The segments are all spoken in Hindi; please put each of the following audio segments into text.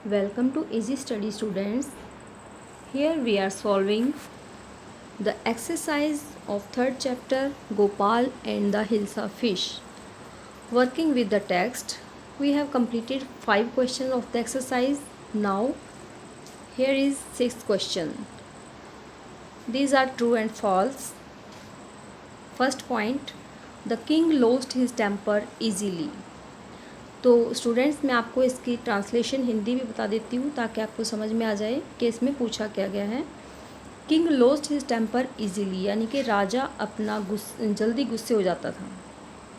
Welcome to Easy Study students. Here we are solving the exercise of third chapter Gopal and the Hilsa fish. Working with the text, we have completed 5 questions of the exercise. Now here is 6th question. These are true and false. First point, the king lost his temper easily. तो स्टूडेंट्स मैं आपको इसकी ट्रांसलेशन हिंदी भी बता देती हूँ ताकि आपको समझ में आ जाए कि इसमें पूछा क्या गया है। King lost his temper easily, यानी कि राजा अपना जल्दी गुस्से हो जाता था।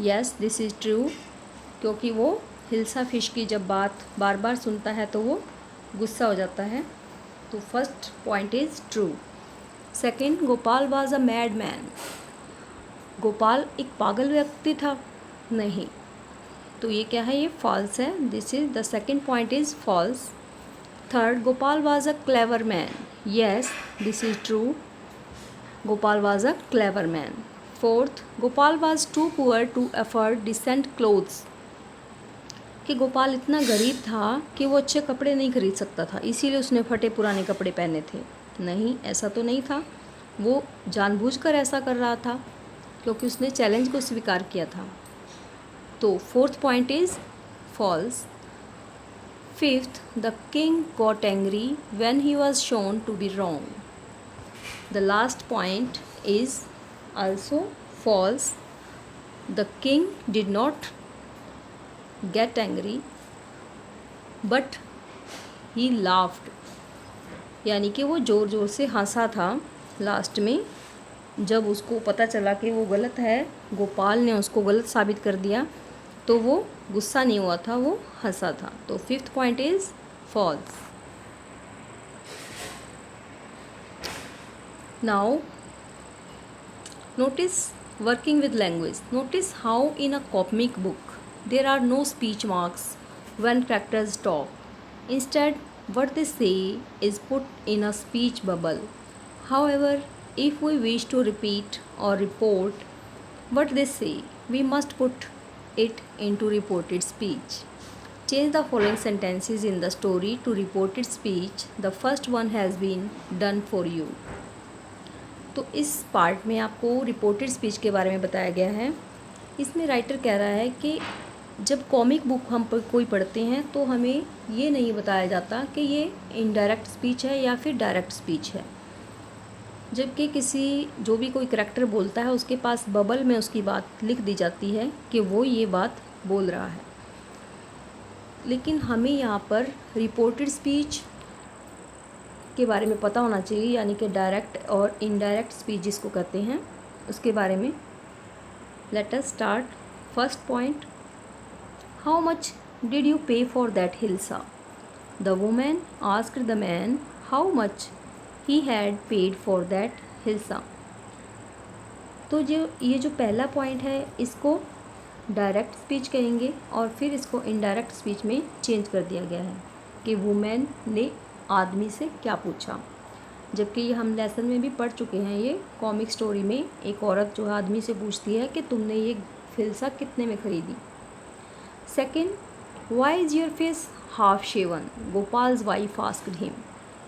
यस, दिस इज़ ट्रू, क्योंकि वो हिल्सा फिश की जब बात बार बार सुनता है तो वो गुस्सा हो जाता है। तो first point is true. Second, Gopal was a mad man. Gopal एक पागल व्यक्ति था? नहीं, तो ये क्या है, ये फॉल्स है। This is the second point is false. Third, Gopal was a clever man. Yes, this is true, Gopal was a clever man. Fourth, Gopal was too poor to afford decent clothes. कि गोपाल इतना गरीब था कि वो अच्छे कपड़े नहीं खरीद सकता था, इसीलिए उसने फटे पुराने कपड़े पहने थे। नहीं, ऐसा तो नहीं था, वो जानबूझकर ऐसा कर रहा था क्योंकि उसने चैलेंज को स्वीकार किया था। तो fourth point is false. Fifth, the king got angry when he was shown to be wrong. The last point is also false. The king did not get angry but he laughed, यानी कि वो ज़ोर ज़ोर से हंसा था। लास्ट में जब उसको पता चला कि वो गलत है, गोपाल ने उसको गलत साबित कर दिया, तो वो गुस्सा नहीं हुआ था, वो हंसा था। तो fifth point is false. Now notice working with language. Notice how in a comic book there are no speech marks when characters talk. Instead, what they say is put in a speech bubble. However, if we wish to repeat or report what they say, we must put it into reported speech. Change the following sentences in the story to reported speech. The first one has been done for you. तो इस पार्ट में आपको रिपोर्टेड स्पीच के बारे में बताया गया है। इसमें राइटर कह रहा है कि जब कॉमिक बुक हम कोई पढ़ते हैं तो हमें ये नहीं बताया जाता कि ये इनडायरेक्ट स्पीच है या फिर डायरेक्ट स्पीच है। जबकि किसी जो भी कोई करैक्टर बोलता है उसके पास बबल में उसकी बात लिख दी जाती है कि वो ये बात बोल रहा है। लेकिन हमें यहाँ पर रिपोर्टेड स्पीच के बारे में पता होना चाहिए, यानी कि डायरेक्ट और इनडायरेक्ट स्पीच जिसको कहते हैं उसके बारे में। Let us start. First point, how much did you pay for that hilsa? The women asked the man how much he had paid for that hilsa. तो जो ये जो पहला पॉइंट है इसको डायरेक्ट स्पीच कहेंगे और फिर इसको इनडायरेक्ट स्पीच में चेंज कर दिया गया है कि वुमेन ने आदमी से क्या पूछा। जबकि ये हम लेसन में भी पढ़ चुके हैं, ये कॉमिक स्टोरी में एक औरत जो है आदमी से पूछती है कि तुमने ये हिल्सा कितने में ख़रीदी। Second, why is your face half shaven? Gopal's wife asked him.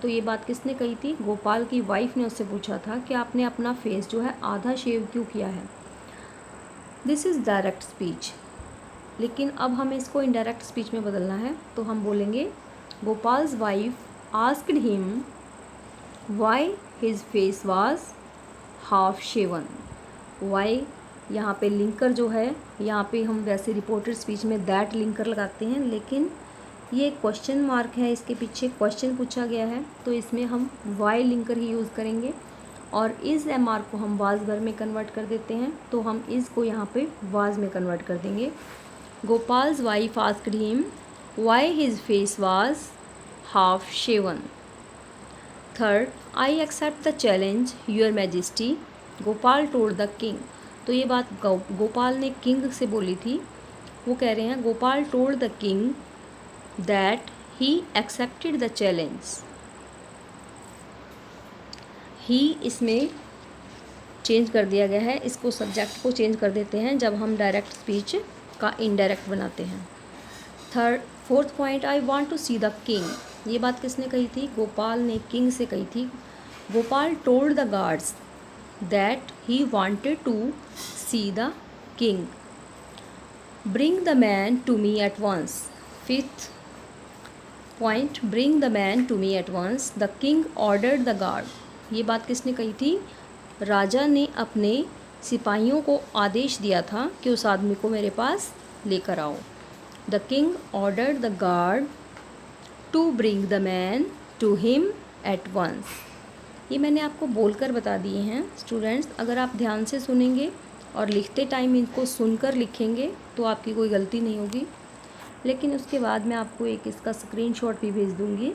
तो ये बात किसने कही थी? गोपाल की वाइफ ने उससे पूछा था कि आपने अपना फेस जो है आधा शेव क्यों किया है। This is direct speech. लेकिन अब हमें इसको इनडायरेक्ट स्पीच में बदलना है, तो हम बोलेंगे गोपाल्स wife asked him why his face was half shaven. Why यहाँ पे लिंकर जो है, यहाँ पे हम वैसे रिपोर्टेड स्पीच में दैट लिंकर लगाते हैं, लेकिन ये क्वेश्चन मार्क है, इसके पीछे क्वेश्चन पूछा गया है तो इसमें हम वाई लिंकर ही यूज़ करेंगे। और इज़ एम आर को हम वाज वर्ब में कन्वर्ट कर देते हैं, तो हम इज़ को यहाँ पे वाज में कन्वर्ट कर देंगे। Gopal's wife asked him why his face was half shaven. Third, I accept the challenge, Your Majesty. Gopal told the king. तो ये बात गोपाल ने किंग से बोली थी। वो कह रहे हैं Gopal told the king that he accepted the challenge. ही इसमें चेंज कर दिया गया है, इसको सब्जेक्ट को चेंज कर देते हैं जब हम डायरेक्ट स्पीच का इनडायरेक्ट बनाते हैं। Third, fourth point, I want to see the king. ये बात किसने कही थी? गोपाल ने किंग से कही थी। Gopal told the guards that he wanted to see the king. Bring the man to me at once. Fifth point, bring the man to me at once, the king ordered the guard. ये बात किसने कही थी? राजा ने अपने सिपाहियों को आदेश दिया था कि उस आदमी को मेरे पास लेकर आओ। The king ordered the guard to bring the man to him at once. ये मैंने आपको बोलकर बता दिए हैं स्टूडेंट्स। अगर आप ध्यान से सुनेंगे और लिखते टाइम इनको सुनकर लिखेंगे तो आपकी कोई गलती नहीं होगी। लेकिन उसके बाद मैं आपको एक इसका स्क्रीनशॉट भी भेज दूँगी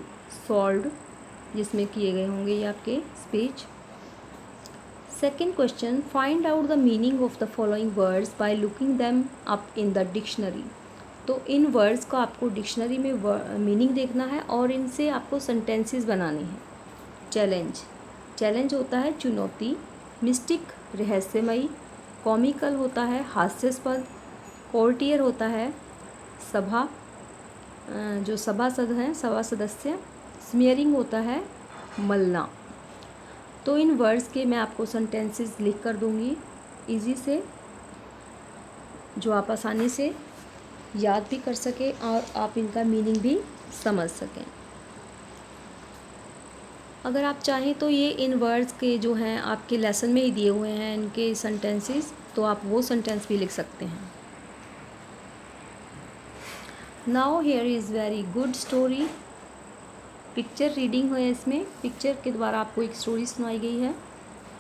सॉल्व्ड, जिसमें किए गए होंगे ये आपके speech. Second question, find out the meaning of the following words by looking them up in the dictionary. तो इन वर्ड्स को आपको डिक्शनरी में मीनिंग देखना है और इनसे आपको सेंटेंसेस बनाने हैं। चैलेंज, चैलेंज होता है चुनौती। मिस्टिक रहस्यमयी। कॉमिकल होता है हास्यास्पद। कोर्टियर होता है सभा, जो सभासद हैं, सभा सदस्य। स्मियरिंग होता है मलना। तो इन वर्ड्स के मैं आपको सेंटेंसेस लिख कर दूंगी इजी से, जो आप आसानी से याद भी कर सकें और आप इनका मीनिंग भी समझ सकें। अगर आप चाहें तो ये इन वर्ड्स के जो हैं आपके लेसन में ही दिए हुए हैं इनके सेंटेंसेस, तो आप वो सेंटेंस भी लिख सकते हैं। Now here is very good story. Picture reading है इसमें, पिक्चर के द्वारा आपको एक स्टोरी सुनाई गई है।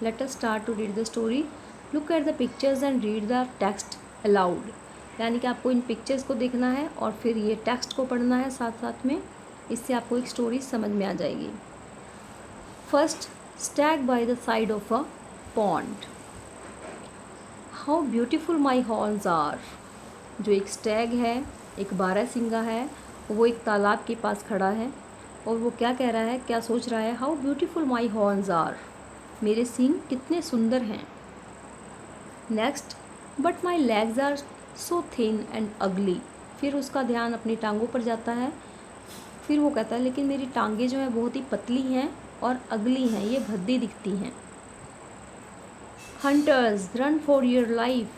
Let us start to read the story. Look at the pictures and read the text aloud. यानी कि आपको इन पिक्चर्स को देखना है और फिर ये टेक्स्ट को पढ़ना है साथ साथ में। इससे आपको एक स्टोरी समझ में आ जाएगी। First, stag by the side of a pond. How beautiful my horns are. जो एक स्टैग है, एक बारहसिंगा है, वो एक तालाब के पास खड़ा है और वो क्या कह रहा है, क्या सोच रहा है? How beautiful my horns are. मेरे सींग कितने सुंदर हैं। Next, but my legs are so thin and ugly. फिर उसका ध्यान अपनी टांगों पर जाता है। फिर वो कहता है लेकिन मेरी टांगें जो हैं बहुत ही पतली हैं और अगली हैं, ये भद्दी दिखती हैं। Hunters run for your life.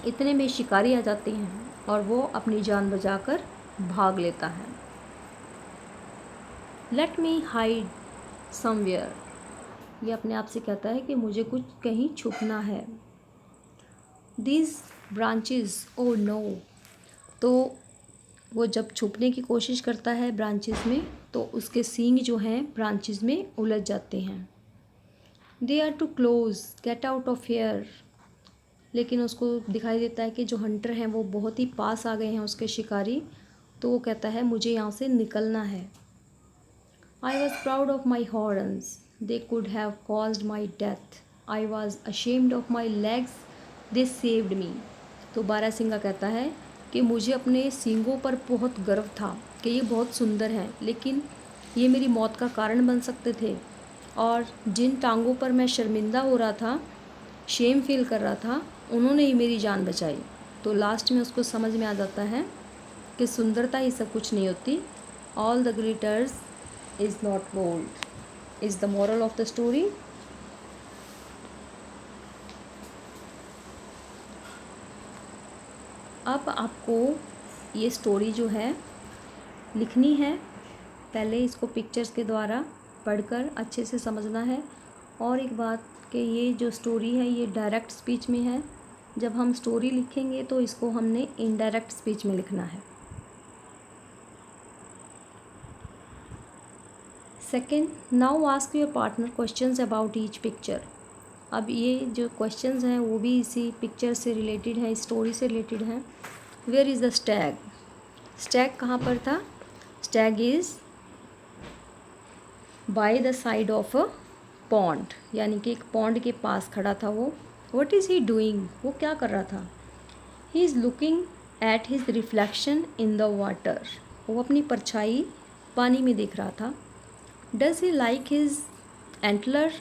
इतने में शिकारी आ जाते हैं और वो अपनी जान बचाकर भाग लेता है। Let me hide somewhere. ये अपने आप से कहता है कि मुझे कुछ कहीं छुपना है। These branches, oh no. तो वो जब छुपने की कोशिश करता है ब्रांचेस में, तो उसके सींग जो हैं ब्रांचेस में उलझ जाते हैं। They are too close, get out of here. लेकिन उसको दिखाई देता है कि जो हंटर हैं वो बहुत ही पास आ गए हैं उसके शिकारी। तो वो कहता है मुझे यहाँ से निकलना है। I was proud of my horns. They could have caused my death. I was ashamed of my legs. They saved me. तो बारहसिंगा कहता है कि मुझे अपने सींगों पर बहुत गर्व था कि ये बहुत सुंदर हैं, लेकिन ये मेरी मौत का कारण बन सकते थे। और जिन टांगों पर मैं शर्मिंदा हो रहा था, शेम फील कर रहा था, उन्होंने ही मेरी जान बचाई। तो लास्ट में उसको समझ में आ जाता है कि सुंदरता ही सब कुछ नहीं होती। All the glitters is not gold is the moral of the story. अब आपको ये स्टोरी जो है लिखनी है। पहले इसको पिक्चर्स के द्वारा पढ़कर अच्छे से समझना है। और एक बात कि ये जो स्टोरी है ये डायरेक्ट स्पीच में है। जब हम स्टोरी लिखेंगे तो इसको हमने इनडायरेक्ट स्पीच में लिखना है। Second, now ask your partner questions about each picture. अब ये जो क्वेश्चंस हैं वो भी इसी पिक्चर से रिलेटेड हैं, स्टोरी से रिलेटेड हैं। Where is the stag. Stag कहाँ पर था? Stag is by the side of a pond, यानी कि एक पॉन्ड के पास खड़ा था वो। व्हाट इज़ ही डूइंग, वो क्या कर रहा था? He is looking at his reflection in the water. वो अपनी परछाई पानी में देख रहा था। Does he like his antler,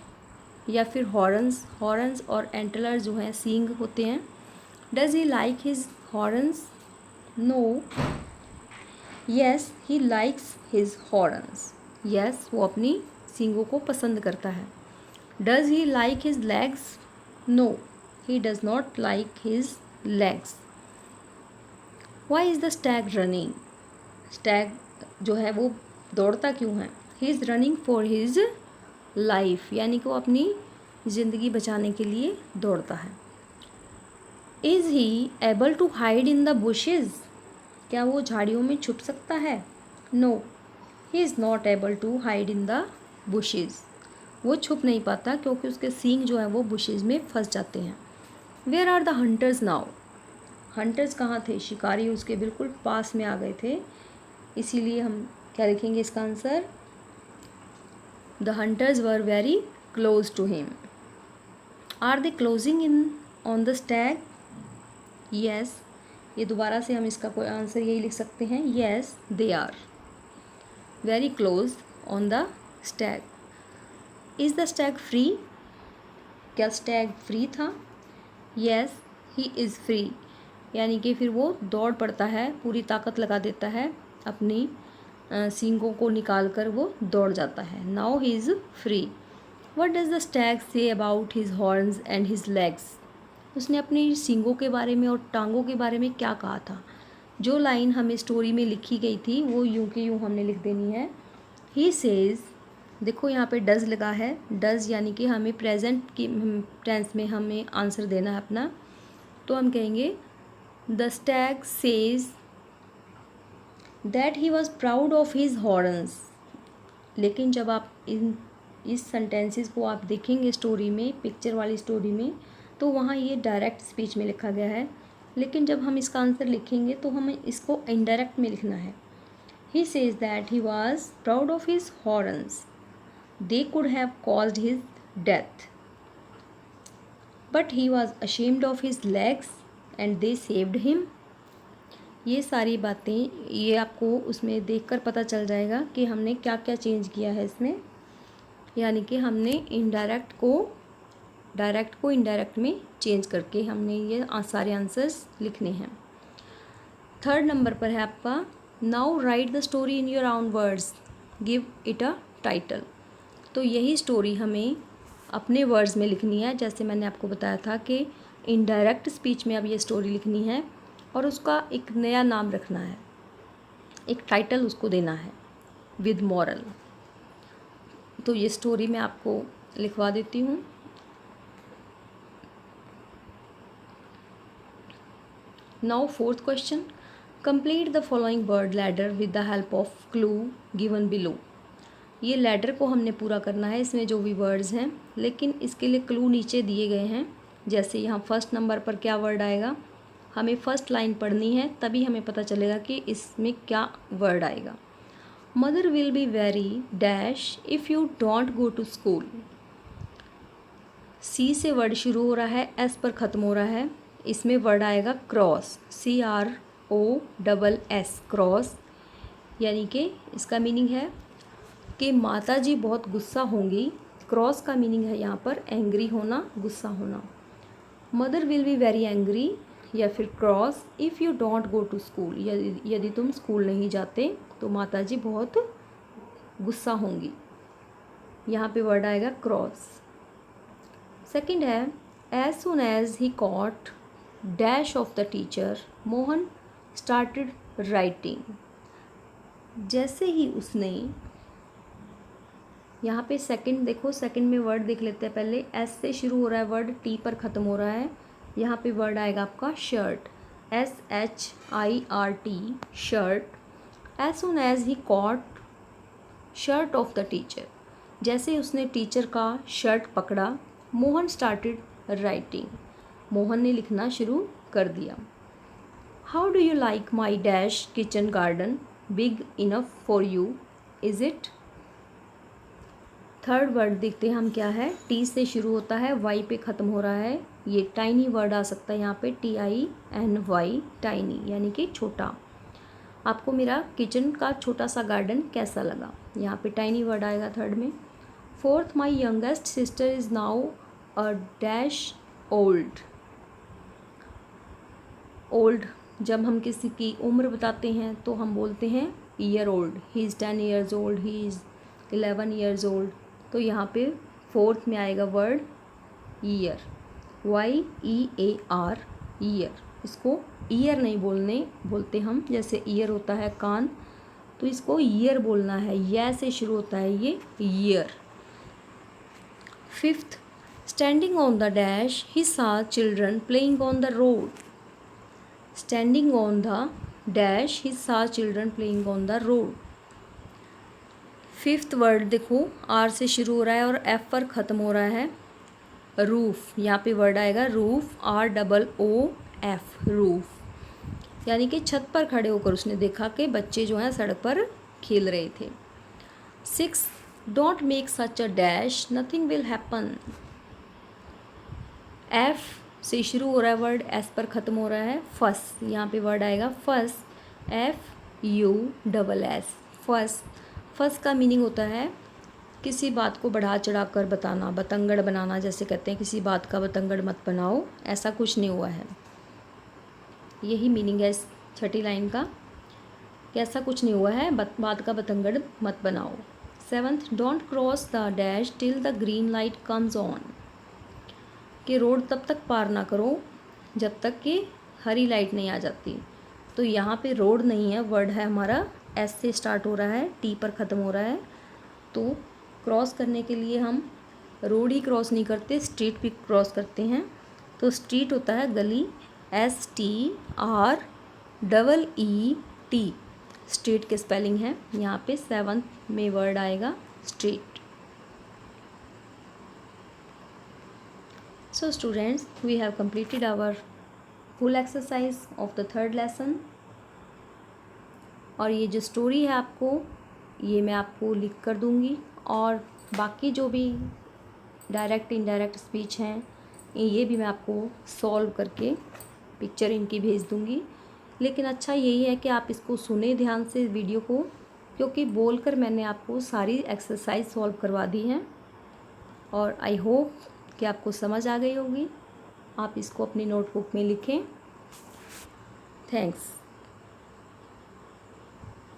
या फिर हॉर्न्स। हॉर्न्स और एंटलर जो हैं सींग होते हैं। Does he like his horns, no. Yes he likes his horns. Yes वो अपनी सींगों को पसंद करता है. Does he like his legs? No he does not like his legs. Why is the stag running? Stag जो है वो दौड़ता क्यों है? He is running for his life, यानी कि वो अपनी ज़िंदगी बचाने के लिए दौड़ता है. Is he able to hide in the bushes? क्या वो झाड़ियों में छुप सकता है? No he is not able to hide in the bushes. वो छुप नहीं पाता क्योंकि उसके सींग जो है वो बुशेज़ में फंस जाते हैं. Where are the hunters now? Hunters कहाँ थे? शिकारी उसके बिल्कुल पास में आ गए थे, इसीलिए हम क्या लिखेंगे इसका answer? The hunters were very close to him. Are they closing in on the stag? Yes. ये दोबारा से हम इसका कोई आंसर यही लिख सकते हैं. Yes they are very close on the stag. Is the stag free? क्या स्टैग फ्री था? येस ही इज़ फ्री, यानी कि फिर वो दौड़ पड़ता है, पूरी ताकत लगा देता है, अपनी सींगों को निकाल कर वो दौड़ जाता है. Now he is free. What does the Stag say about his horns and his legs? उसने अपनी सींगों के बारे में और टांगों के बारे में क्या कहा था? जो लाइन हमें स्टोरी में लिखी गई थी वो यूं की यूं हमने लिख देनी है. ही सेज़, देखो यहाँ पे डज़ लगा है. डज़ यानी कि हमें प्रेजेंट की टेंस में हमें आंसर देना है अपना, तो हम कहेंगे the Stag says that he was proud of his horns. लेकिन जब आप इस सेंटेंसेस को आप देखेंगे स्टोरी में, पिक्चर वाली स्टोरी में, तो वहाँ ये डायरेक्ट स्पीच में लिखा गया है. लेकिन जब हम इसका आंसर लिखेंगे तो हमें इसको इनडायरेक्ट में लिखना है. He says that he was proud of his horns. They could have caused his death, but he was ashamed of his legs and they saved him. ये सारी बातें ये आपको उसमें देखकर पता चल जाएगा कि हमने क्या क्या चेंज किया है इसमें, यानी कि हमने डायरेक्ट को इनडायरेक्ट में चेंज करके हमने ये सारे आंसर्स लिखने हैं. थर्ड नंबर पर है आपका now right the story in your own words, give it a title. तो यही स्टोरी हमें अपने वर्ड्स में लिखनी है. जैसे मैंने आपको बताया था कि इनडायरेक्ट स्पीच में अब ये स्टोरी लिखनी है और उसका एक नया नाम रखना है, एक टाइटल उसको देना है विद मॉरल. तो ये स्टोरी मैं आपको लिखवा देती हूँ. Now fourth question, complete the following word ladder with the help of clue given below. ये लैडर को हमने पूरा करना है, इसमें जो भी वर्ड्स हैं, लेकिन इसके लिए क्लू नीचे दिए गए हैं. जैसे यहाँ फर्स्ट नंबर पर क्या वर्ड आएगा, हमें फर्स्ट लाइन पढ़नी है, तभी हमें पता चलेगा कि इसमें क्या वर्ड आएगा. Mother will be very dash if you don't go to school. C से वर्ड शुरू हो रहा है, एस पर ख़त्म हो रहा है. इसमें वर्ड आएगा क्रॉस, CROSS, क्रॉस. यानी कि इसका मीनिंग है कि माता जी बहुत गुस्सा होंगी. क्रॉस का मीनिंग है यहाँ पर एंग्री होना, गुस्सा होना. Mother will be very angry या फिर cross if you don't go to school, यदि तुम स्कूल नहीं जाते तो माता जी बहुत गुस्सा होंगी. यहाँ पे वर्ड आएगा क्रॉस. सेकंड है as soon as he caught dash of the teacher Mohan started writing. जैसे ही उसने, यहाँ पे सेकंड देखो, सेकंड में वर्ड देख लेते हैं पहले. एस से शुरू हो रहा है वर्ड, टी पर ख़त्म हो रहा है. यहाँ पे वर्ड आएगा आपका shirt, SHIRT, shirt. As soon as he caught shirt of the teacher. जैसे उसने टीचर का शर्ट पकड़ा, मोहन स्टार्टेड राइटिंग. मोहन ने लिखना शुरू कर दिया. How do you like my dash kitchen garden big enough for you, is it. Third word देखते हैं हम क्या है. टी से शुरू होता है, वाई पे ख़त्म हो रहा है. ये टाइनी वर्ड आ सकता है यहाँ पे, TINY, टाइनी यानी कि छोटा. आपको मेरा किचन का छोटा सा गार्डन कैसा लगा, यहाँ पे टाइनी वर्ड आएगा थर्ड में. Fourth, my youngest sister is now a dash old. Old जब हम किसी की उम्र बताते हैं तो हम बोलते हैं year old, he is 10 years old, he is 11 years old. तो यहाँ पे फोर्थ में आएगा वर्ड ईयर, YEAR, ईयर। इसको ईयर नहीं बोलते हम, जैसे ईयर होता है कान, तो इसको ईयर बोलना है, य से शुरू होता है ये year. Fifth, standing on the dash he saw children playing on the road. Standing on the dash he saw children playing on the road. Fifth word देखो आर से शुरू हो रहा है और एफ पर ख़त्म हो रहा है, रूफ। यहाँ पे वर्ड आएगा रूफ, ROOF, रूफ। यानी कि छत पर खड़े होकर उसने देखा कि बच्चे जो हैं सड़क पर खेल रहे थे। 6, don't make such a dash, nothing will happen. F से शुरू हो रहा है वर्ड, एस पर ख़त्म हो रहा है, फस। यहाँ पे वर्ड आएगा फस, FUSS, फस। फस का मीनिंग होता है किसी बात को बढ़ा चढ़ा कर बताना, बतंगड़ बनाना, जैसे कहते हैं किसी बात का बतंगड़ मत बनाओ, ऐसा कुछ नहीं हुआ है। यही मीनिंग है इस छठी लाइन का कि ऐसा कुछ नहीं हुआ है, बात का बतंगड़ मत बनाओ। 7th, don't cross the dash till the green light comes on. कि रोड तब तक पार ना करो जब तक कि हरी लाइट नहीं आ जाती। तो यहाँ पे रोड नहीं है, वर्ड है हमारा एस से स्टार्ट हो रहा है, टी पर ख़त्म हो रहा है। तो क्रॉस करने के लिए हम रोड ही क्रॉस नहीं करते, स्ट्रीट भी क्रॉस करते हैं। तो स्ट्रीट होता है गली, STREET, स्ट्रीट की स्पेलिंग है। यहाँ पे 7th में वर्ड आएगा street. So students, we have completed our full exercise of the third lesson। और ये जो स्टोरी है आपको, ये मैं आपको लिख कर दूँगी, और बाकी जो भी डायरेक्ट इनडायरेक्ट स्पीच हैं ये भी मैं आपको सॉल्व करके पिक्चर इनकी भेज दूँगी। लेकिन अच्छा यही है कि आप इसको सुने ध्यान से वीडियो को, क्योंकि बोलकर मैंने आपको सारी एक्सरसाइज सॉल्व करवा दी हैं। और आई होप कि आपको समझ आ गई होगी। आप इसको अपनी नोटबुक में लिखें। थैंक्स।